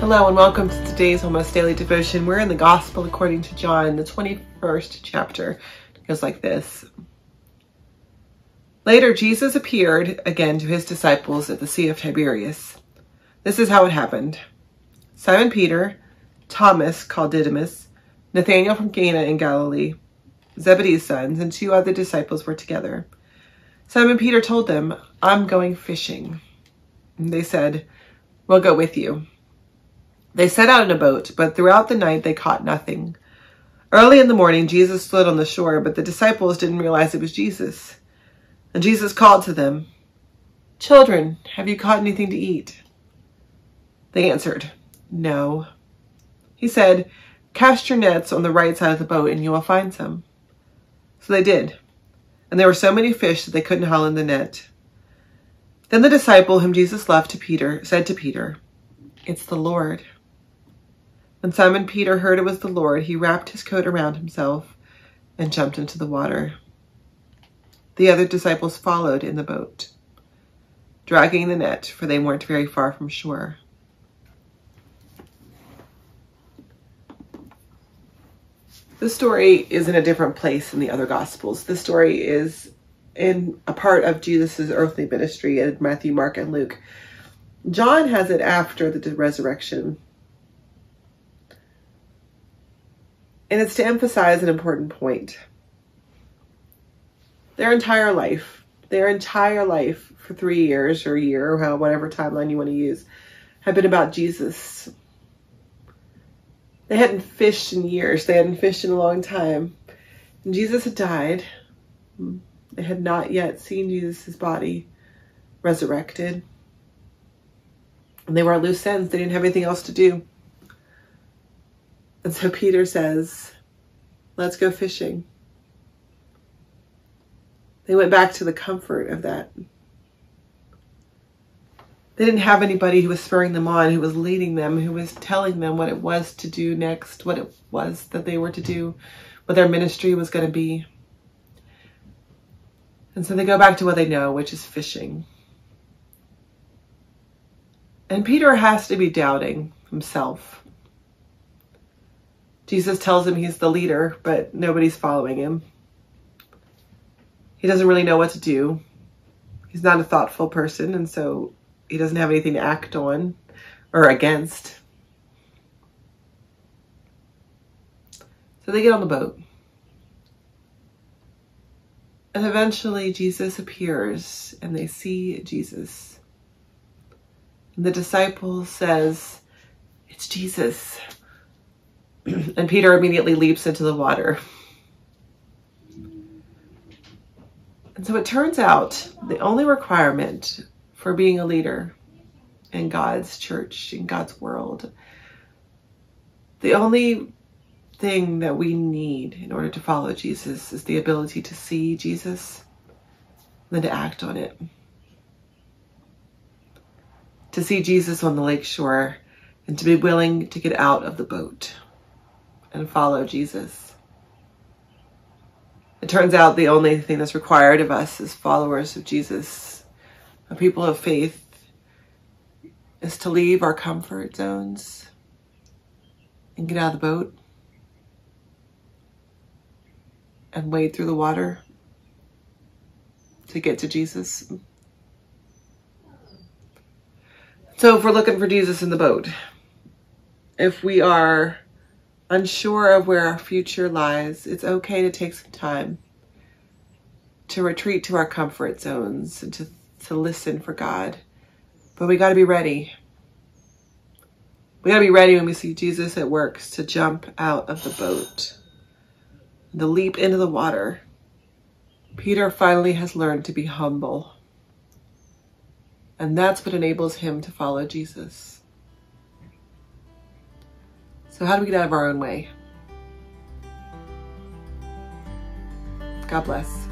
Hello and welcome to today's Almost Daily Devotion. We're in the Gospel according to John, the 21st chapter. It goes like this. Later, Jesus appeared again to his disciples at the Sea of Tiberias. This is how it happened. Simon Peter, Thomas called Didymus, Nathanael from Cana in Galilee, Zebedee's sons, and 2 other disciples were together. Simon Peter told them, "I'm going fishing." And they said, "We'll go with you." They set out in a boat, but throughout the night they caught nothing. Early in the morning, Jesus stood on the shore, but the disciples didn't realize it was Jesus. And Jesus called to them, "Children, have you caught anything to eat?" They answered, "No." He said, "Cast your nets on the right side of the boat and you will find some." So they did. And there were so many fish that they couldn't haul in the net. Then the disciple whom Jesus left to Peter said to Peter, "It's the Lord." When Simon Peter heard it was the Lord, he wrapped his coat around himself and jumped into the water. The other disciples followed in the boat, dragging the net, for they weren't very far from shore. This story is in a different place in the other Gospels. This story is in a part of Jesus' earthly ministry in Matthew, Mark, and Luke. John has it after the resurrection. And it's to emphasize an important point. Their entire life for 3 years or a year or whatever timeline you want to use, had been about Jesus. They hadn't fished in years. They hadn't fished in a long time. And Jesus had died. They had not yet seen Jesus' body resurrected. And they were at loose ends. They didn't have anything else to do. And so Peter says, "Let's go fishing." They went back to the comfort of that. They didn't have anybody who was spurring them on, who was leading them, who was telling them what it was to do next, what it was that they were to do, what their ministry was going to be. And so they go back to what they know, which is fishing. And Peter has to be doubting himself. Jesus tells him he's the leader, but nobody's following him. He doesn't really know what to do. He's not a thoughtful person, and so he doesn't have anything to act on or against. So they get on the boat. And eventually Jesus appears and they see Jesus. And the disciple says, "It's Jesus." And Peter immediately leaps into the water. And so it turns out the only requirement for being a leader in God's church, in God's world, the only thing that we need in order to follow Jesus is the ability to see Jesus and then to act on it. To see Jesus on the lake shore and to be willing to get out of the boat and follow Jesus. It turns out the only thing that's required of us as followers of Jesus, a people of faith, is to leave our comfort zones and get out of the boat and wade through the water to get to Jesus. So if we're looking for Jesus in the boat, if we are unsure of where our future lies, it's okay to take some time to retreat to our comfort zones and to listen for God. But we got to be ready. We got to be ready when we see Jesus at work to jump out of the boat, to leap into the water. Peter finally has learned to be humble. And that's what enables him to follow Jesus. So how do we get out of our own way? God bless.